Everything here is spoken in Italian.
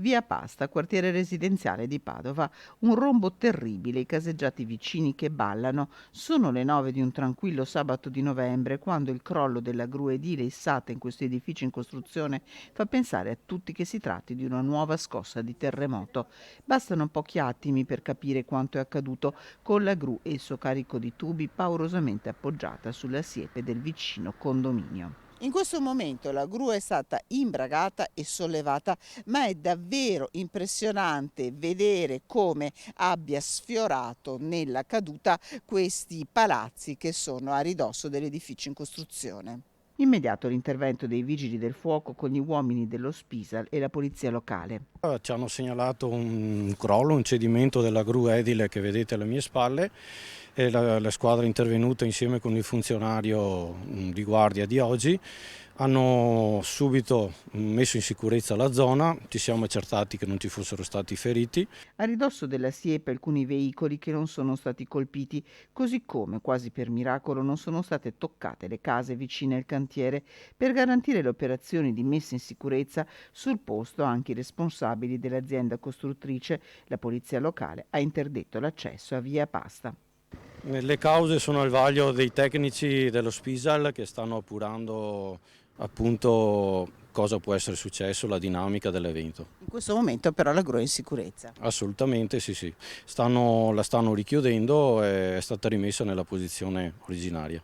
Via Pasta, quartiere residenziale di Padova. Un rombo terribile, i caseggiati vicini che ballano. Sono le 9 di un tranquillo sabato di novembre, quando il crollo della gru edile issata in questo edificio in costruzione fa pensare a tutti che si tratti di una nuova scossa di terremoto. Bastano pochi attimi per capire quanto è accaduto, con la gru e il suo carico di tubi paurosamente appoggiata sulla siepe del vicino condominio. In questo momento la gru è stata imbragata e sollevata, ma è davvero impressionante vedere come abbia sfiorato nella caduta questi palazzi che sono a ridosso dell'edificio in costruzione. Immediato l'intervento dei vigili del fuoco con gli uomini dello Spisal e la polizia locale. Ci hanno segnalato un crollo, un cedimento della gru edile che vedete alle mie spalle e la squadra intervenuta insieme con il funzionario di guardia di oggi hanno subito messo in sicurezza la zona, ci siamo accertati che non ci fossero stati feriti. A ridosso della siepe alcuni veicoli che non sono stati colpiti, così come, quasi per miracolo, non sono state toccate le case vicine al cantiere. Per garantire le operazioni di messa in sicurezza, sul posto anche i responsabili dell'azienda costruttrice, la polizia locale ha interdetto l'accesso a via Pasta. Le cause sono al vaglio dei tecnici dello Spisal che stanno appurando appunto cosa può essere successo, la dinamica dell'evento. In questo momento però la gru è in sicurezza. Assolutamente sì, sì. La stanno richiudendo e è stata rimessa nella posizione originaria.